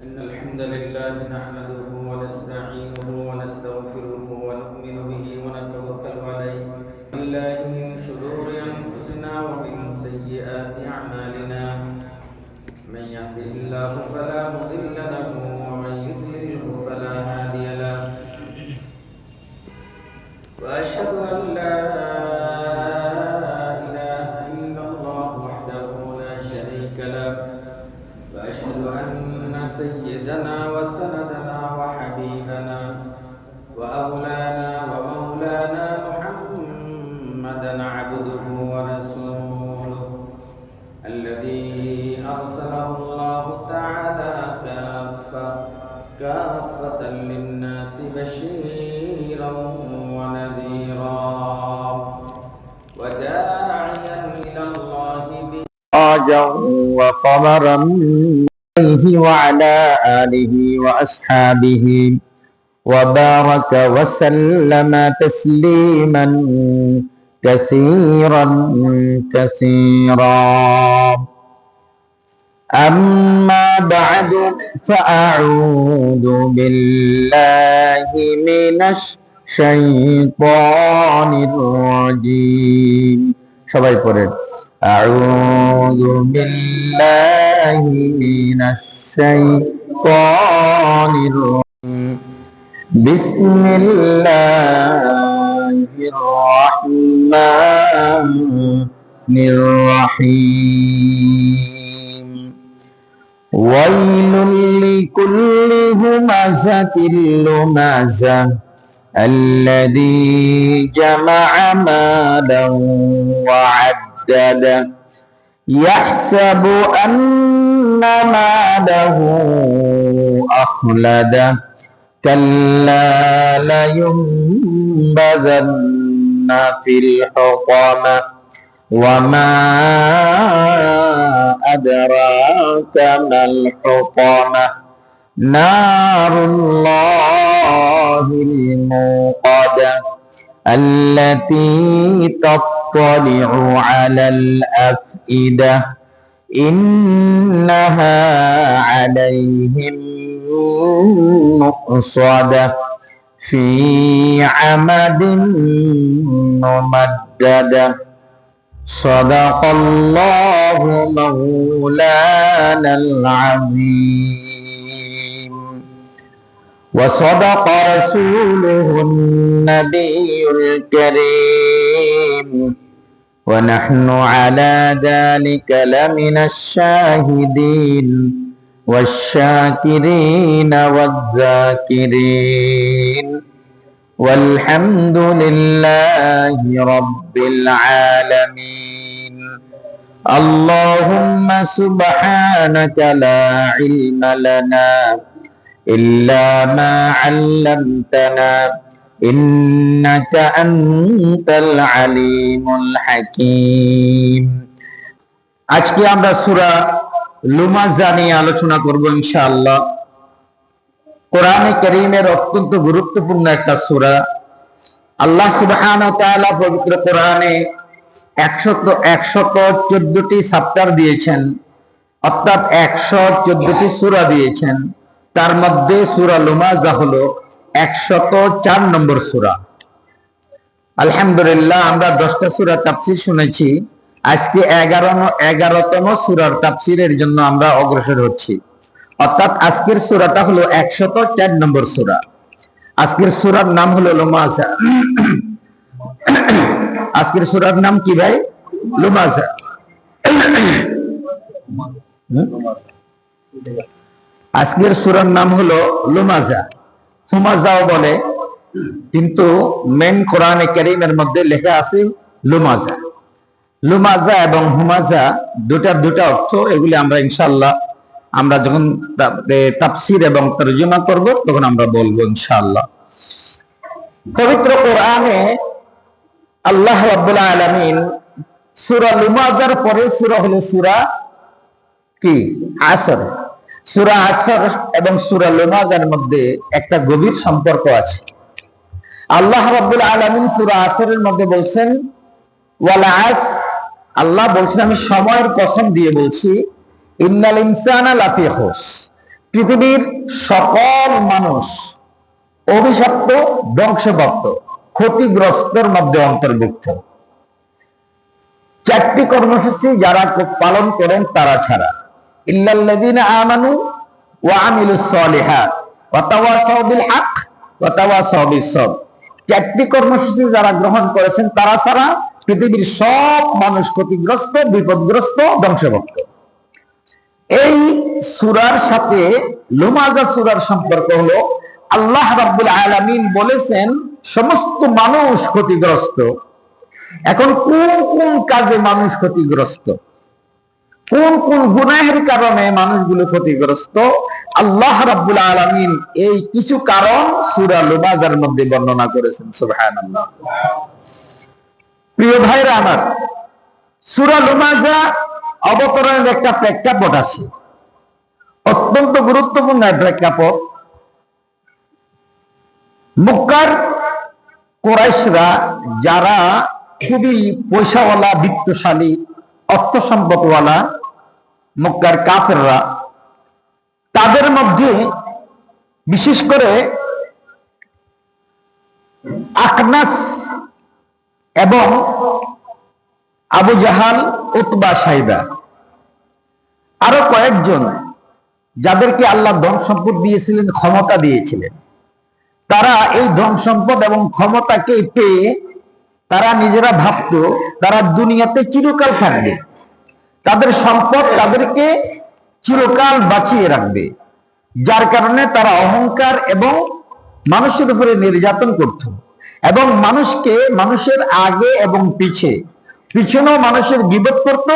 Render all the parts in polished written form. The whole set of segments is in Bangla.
إن الحمد لله نحمده ونستعينه ونستغفره ونؤمن به ونتوكل عليه بالله من شرور أنفسنا ومن سيئات أعمالنا من يهده الله فلا مضل له ومن يضلله فلا هادي له وأشهد أن لا إله إلا الله وحده لا شريك له وأشهد أن سيدنا وسندنا وحبيبنا وأولانا ومولانا محمدا عبده ورسوله الذي أرسله الله تعالى كافة للناس بشيرا ونذيرا وداعيا إلى الله سراجا وقمرا عليه وعلى آله وأصحابه وبارك وسلم تسليما كثيرا كثيرا. أما بعد فأعوذ بالله من الشيطان الرجيم. সবাই পড়েন أعوذ بالله من الشيطان الرجيم. بسم الله الرحمن الرحيم. ويل لكل همزة لمزة الذي جمع مالا وعدده يحسب أن ماله أخلده كلا لينبذن في الحطمة وما أدراك ما الحطمة نار الله الموقدة التي تطلع على الأفئدة إنها عليهم مؤصدة في عمد ممددة. صدق الله مولانا العظيم وصدق رسوله النبي الكريم ونحن على ذلك لمن الشاهدين والشاكرين والذاكرين والحمد لله رب العالمين. اللهم سبحانك لا علم لنا إلا ما علمتنا إنك أنت العليم الحكيم. আজকে আমরা সূরা লুমাযা নিয়ে আলোচনা করব ইনশাআল্লাহ। কোরআনে কারীমের অত্যন্ত গুরুত্বপূর্ণ একটা সূরা। আল্লাহ সুবহানাহু ওয়া তাআলা পবিত্র কোরআনে 114টি চ্যাপ্টার দিয়েছেন, অর্থাৎ 114টি সূরা দিয়েছেন। তার মধ্যে সূরা লুমাযা হলো 104 নম্বর সূরা। আলহামদুলিল্লাহ, আমরা 10টা সূরা তাফসীর শুনেছি। আজকে 11তম সূরার তাফসীরের জন্য আমরা অগ্রসর হচ্ছি, অর্থাৎ আজকের সূরাটা হলো 104 নম্বর সূরা। আজকের সূরার নাম হলো লুমাযা। আজকের সূরার নাম কি ভাই? লুমাযা। আজকের সূরার নাম হলো লুমাযা। হুমাযাও বলে, কিন্তু মেন কোরআনে কারীমের মধ্যে লেখা আছে লুমাযা। লুমাযা এবং হুমাযা দুটা অর্থ। এগুলি আমরা ইনশাআল্লাহ আমরা যখন তাফসীর এবং তরজমা করব তখন আমরা বলবো ইনশাআল্লাহ। পবিত্র কোরআনে আল্লাহ রাব্বুল আলামিন সূরা লুমাযার পরে সূরা হলো সূরা কি? আসর। সূরা আসর এবং সূরা লুমাযার মধ্যে একটা গভীর সম্পর্ক আছে। আল্লাহ রাব্বুল আলামিন সূরা আসরের মধ্যে বলছেন ওয়াল আসর, আল্লাহ বলছেন আমি সময়ের কসম দিয়ে বলছি, ইন্নাল ইনসানা লাফি খুস, পৃথিবীর সকল মানুষ অভিশপ্ত, ধ্বংসপ্রাপ্ত, ক্ষতিগ্রস্তের মধ্যে অন্তর্ভুক্ত। 4টি কর্মসূচি যারা পালন করেন তারা ছাড়া, ইল্লাল্লাযীনা আমানু ওয়া আমিলুস সালিহাত ওয়া তাওয়াসাউ বিল হক ওয়া তাওয়াসাউ বিস সবর। 4টি কর্মসূচি যারা গ্রহণ করেছেন তারা ছাড়া পৃথিবীর সব মানুষ ক্ষতিগ্রস্ত, বিপদগ্রস্ত, ধ্বংসপ্রাপ্ত। এই সূরার সাথে লুমাজা সূরার সম্পর্ক হলো, আল্লাহ রাব্বুল আলামিন বলেছেন সমস্ত মানুষ ক্ষতিগ্রস্ত। এখন কোন কোন কাজে মানুষ ক্ষতিগ্রস্ত, কোন কোন গুনাহের কারণে মানুষগুলো ক্ষতিগ্রস্ত, আল্লাহ রাব্বুল আলামিন এই কিছু কারণ সূরা লুমাজার মধ্যে বর্ণনা করেছেন। সুবহানাল্লাহ। প্রিয় ভাইরা আমার, সূরা লুমাজা অবতরণের একটা প্রেক্ষাপট আছে, অত্যন্ত গুরুত্বপূর্ণ প্রেক্ষাপট। মক্কার কুরাইশরা যারা খুবই পয়সাওয়ালা, বিত্তশালী, অর্থ সম্পদওয়ালা মক্কার কাফেররা, তাদের মধ্যে বিশেষ করে আখনাস এবং আবু জাহাল, উতবা, সাইবা, আরো কয়েকজন যাদেরকে আল্লাহ ধন সম্পদ দিয়েছিলেন, ক্ষমতা দিয়েছিলেন, তারা এই ধন সম্পদ এবং ক্ষমতাকে পেয়ে তারা নিজেরা ভাবতো তারা দুনিয়াতে চিরকাল থাকবে, তাদের সম্পদ তাদেরকে চিরকাল বাঁচিয়ে রাখবে। যার কারণে তারা অহংকার এবং মানুষের উপরে নির্যাতন করত এবং মানুষকে, মানুষের আগে এবং পিছনেও মানুষের গীবত করত,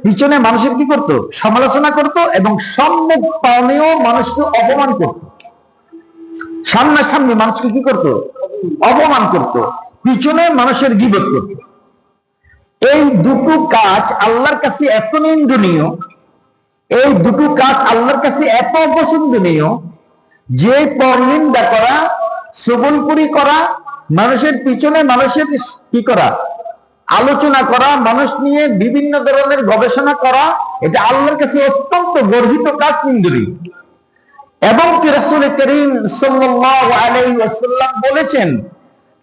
পিছনে মানুষের কি করত, সমালোচনা করত, এবং সম্মুখ পানেও মানুষকে অপমান করত। সামনাসামনি মানুষকে কি করত, অপমান করত, পিছনে মানুষের গীবত করত। এই দুটো কাজ আল্লাহর কাছে এত নিন্দনীয়, এই দুটো কাজ আল্লাহর কাছে এত অপছন্দনীয় যে পরনিন্দা করা, শ্রবণপুরি করা, মানুষের পিছনে মানুষের কি করা, আলোচনা করা, মানুষ নিয়ে বিভিন্ন ধরনের গবেষণা করা, এটা আল্লাহর কাছে অত্যন্ত গর্হিত কাজ, নিন্দনীয়। এবং কি রাসূল করিম সাল্লাল্লাহু আলাইহি ওয়াসাল্লাম বলেছেন,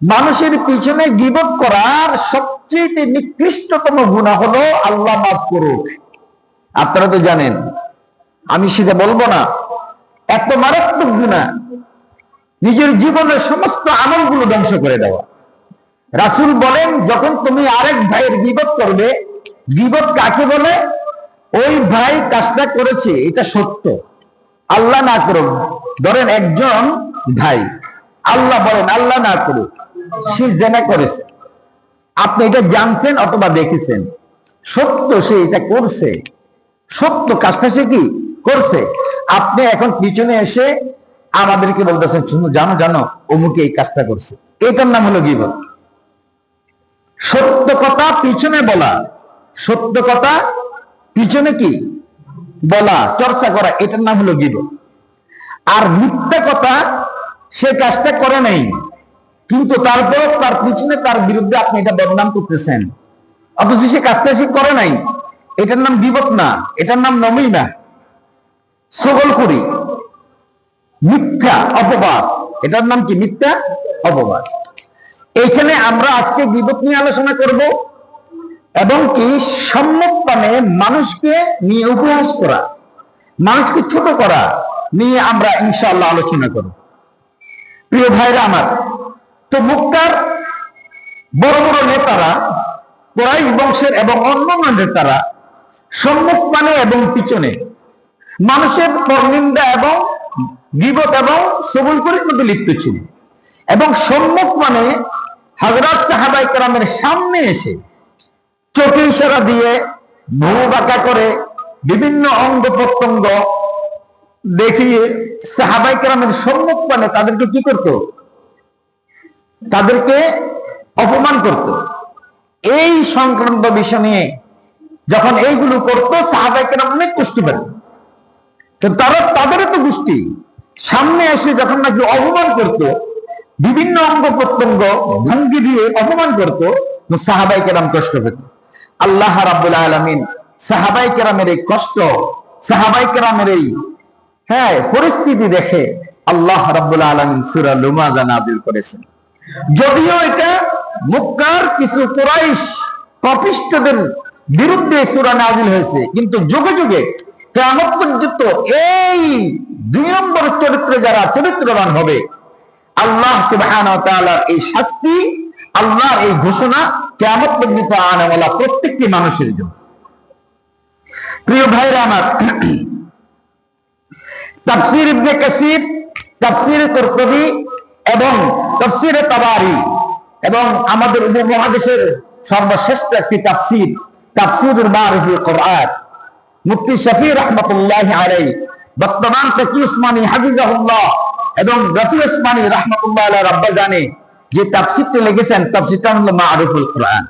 মানুষের পিছনে গীবত করার সবচেয়ে নিকৃষ্টতম গুনাহ হলো আল্লাহ মাফ করুক। আপনারা তো জানেন, আমি সেটা বলবো না, এত মারাত্মক গুনাহ, নিজের জীবনের সমস্ত আমলগুলো ধ্বংস করে দেওয়া। রাসূল বলেন, যখন তুমি আরেক ভাইয়ের গীবত করবে, গীবত কাকে বলে? ওই ভাই কাজটা করেছে এটা সত্য, আল্লাহ না করুক, ধরেন একজন ভাই, আল্লাহ বলেন আল্লাহ না করুক, সে জেনা করেছে, আপনি এটা জানছেন অথবা দেখেছেন, সত্য সে এটা করছে, সত্য কাজটা সে কি করছে, আপনি এখন পিছনে এসে আমাদেরকে বলতেছেন, শুনো, জানো জানো অমুকে এই কাজটা করছে, এটার নাম হলো গীবত। সত্য কথা পিছনে বলা, সত্য কথা পিছনে কি বলা, চর্চা করা, এটার নাম হলো গীবত। আর মিথ্যা কথা, সে কাজটা করে নাই কিন্তু তারপর তার পিছনে তার বিরুদ্ধে আপনি এটা বদনাম করতেছেন, অথচ সে কাজটা সে করে নাই, এটার নাম গীবত না, এটার নাম নমিনা, ছগলখড়ি, মিথ্যা অপবাদ, এটার নাম কি? মিথ্যা অপবাদ। এইখানে আমরা আজকে গীবত নিয়ে আলোচনা করব এবং কি সম্মুখপানে মানুষকে নিয়ে উপহাস করা, মানুষকে ছোট করা নিয়ে আমরা ইনশাআল্লাহ আলোচনা করব। প্রিয় ভাইরা আমার, তো মক্কার বড় বড় নেতারা, কুরাইশ বংশের এবং অন্যান্য নেতারা সম্মুখপানে এবং পিছনে মানুষের পরনিন্দা এবং গীবত এবং শ্রবণপুরীর মধ্যে লিপ্ত ছিল, এবং সম্মুখপানে হযরত সাহাবায়ে কেরামের সামনে এসে চোখে ইশারা দিয়ে, ভুরু বাঁকা করে, বিভিন্ন অঙ্গ প্রত্যঙ্গ দেখিয়ে সাহাবায়ে কেরামের সম্মুখপানে তাদেরকে কি করত? তাদেরকে অপমান করত। এই সংক্রান্ত বিষয় নিয়ে যখন এইগুলো করতো, সাহাবায়ে কেরাম অনেক কষ্ট পেত। তারা, তাদেরও তো গোষ্ঠী, সামনে এসে যখন নাকি অপমান করত, বিভিন্ন অঙ্গ প্রত্যঙ্গ ভঙ্গি দিয়ে অপমান করত, সাহাবায়ে কেরাম কষ্ট পেত। আল্লাহ রাব্বুল আলামিন সাহাবায়ে কেরামের এই কষ্ট, সাহাবায়ে কেরামের এই হ্যাঁ, পরিস্থিতি দেখে আল্লাহ রাব্বুল আলামিন সূরা লুমাযা নাযিল করেছেন। যদিও এটা মক্কার কিছু কুরাইশ পাপিষ্ঠদের বিরুদ্ধে সূরা নাযিল হয়েছে, কিন্তু যুগে যুগে কিয়ামত পর্যন্ত এই 2 নম্বর চরিত্রে যারা চরিত্রবান হবে, আল্লাহ সুবহানাহু ওয়া তাআলার এই শাস্তি, আল্লাহর এই ঘোষণা কিয়ামত পর্যন্ত আনাওয়ালা প্রত্যেকটি মানুষের জন্য। প্রিয় ভাইরা আমার, তাফসীর ইবনে কাসির, তাফসীর কুরতুবী এবং তাফসীর তাবারি এবং আমাদের উপমহাদেশের সর্বশ্রেষ্ঠ একটি তাফসীর, তাফসীরুল মারিফুল কুরআন, মুফতি শফি রাহমাতুল্লাহি আলাইহি, বর্তমান তাকি উসমানী হাফিজাহুল্লাহ এবং রফি উসমানী রাহমাতুল্লাহ আলাইহি রাব্বাজানি যে তাফসীরটি লিখেছেন, তাফসীরটা হলো মারিফুল কুরআন।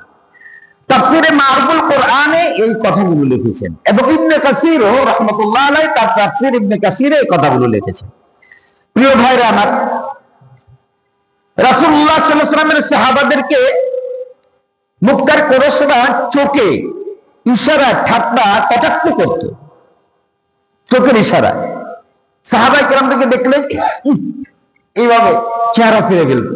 তাফসীরে মারিফুল কুরআনে এই কথাগুলো লিখেছেন এবং ইবনে কাসিরও রাহমাতুল্লাহ আলাইহি তার তাফসীর ইবনে কাসিরে এই কথাগুলো লিখেছেন। প্রিয় ভাইরা আমার, রাসূলুল্লাহ সাল্লাল্লাহু আলাইহি ওয়াসাল্লামের সাহাবাদেরকে মক্কার কুরাইশরা চোখে ইশারা, ঠাট্টা, কটাক্ষ করত, চোখের ইশারা। সাহাবায়ে কেরামদেরকে দেখলে এইভাবে চেহারা ফিরে ফেলতো,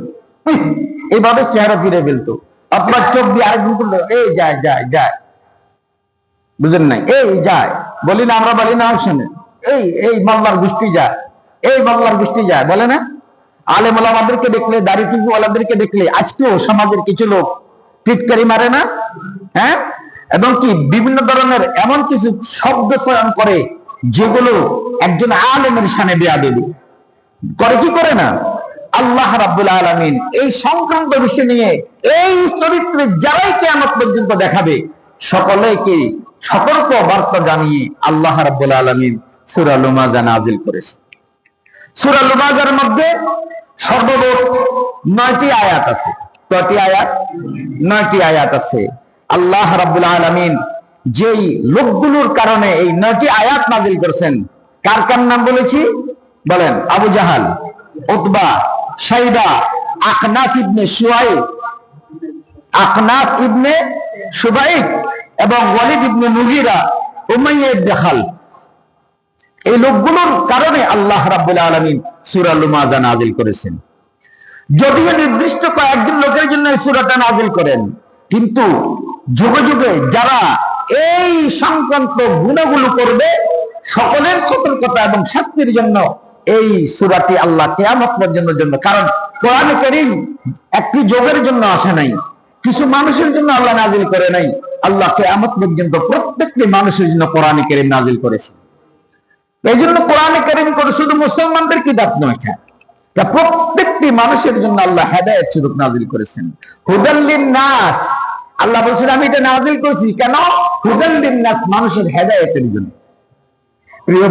এইভাবে চেহারা ফিরে ফেলতো। আপনার চোখ দিয়ে আরেকজন করলো, এই যায় যায় যায়, বুঝেন নাই, এই যায়, বলি না আমরা, বলি না শুনে, এই মামলার গোষ্ঠী যায়, এই মামলার গোষ্ঠী যায়, বলে না? আলেম ওলামাদেরকে দেখলে, দাড়ি টুপি ওয়ালাদেরকে দেখলে আজকেও সমাজের কিছু লোক টিটকারি মারে না? হ্যাঁ, এবং কি বিভিন্ন ধরনের এমন কিছু শব্দ চয়ন করে যেগুলো একজন আলেমের শানে বেয়াদবি করে, কি করে না? আল্লাহ রাব্বুল আলামিন এই সংক্রান্ত বিষয় নিয়ে এই চরিত্রে যারাই কিয়ামত পর্যন্ত দেখাবে সকলেকে সতর্ক বার্তা জানিয়ে আল্লাহ রাব্বুল আলামিন সূরা লুমাযা নাযিল করেছেন। সূরা লুমাযার মধ্যে সর্বমোট 9টি আয়াত আছে। কয়টি আয়াত? 9টি আয়াত আছে। আল্লাহ রাব্বুল আলামিন যেই লোকগুলোর কারণে এই 9টি আয়াত নাযিল করেছেন, কার কার নাম বলেছি বলেন? আবু জাহাল, উতবা, শাইবা, আখনাস ইবনে শুআইব, আখনাস ইবনে শুবাইব এবং ওয়ালিদ ইবনে মুগীরা, উমাইয়া ইবনে খালদ। এই লোকগুলোর কারণে আল্লাহ রাব্বুল আলামিন সূরা লুমাযা নাযিল করেছেন। যদিও নির্দিষ্ট কয়েকজন লোকের জন্য এই সূরাটা নাযিল করেন, কিন্তু যুগে যুগে যারা এই সংক্রান্ত গুণাগুলো করবে সকলের সতর্কতা এবং শাস্তির জন্য এই সূরাটি আল্লাহ কিয়ামত পর্যন্তের জন্য, কারণ কোরআন কারীম একটি যুগের জন্য আসে নাই, কিছু মানুষের জন্য আল্লাহ নাযিল করে নাই, আল্লাহ কিয়ামত পর্যন্ত প্রত্যেকটি মানুষের জন্য কোরআন কারীম নাযিল করেছে। এই জন্য কোরআন কারীম করে শুধু মুসলমানদের কিতাব নয়, তা প্রত্যেকটি মানুষের জন্য আল্লাহ হেদায়েত স্বরূপ নাযিল করেছেন। হুদাল লিন-নাস, আল্লাহ বলছেন আমি এটা নাযিল করেছি কেন? হুদাল লিন-নাস, মানুষের হেদায়েতের জন্য। প্রিয়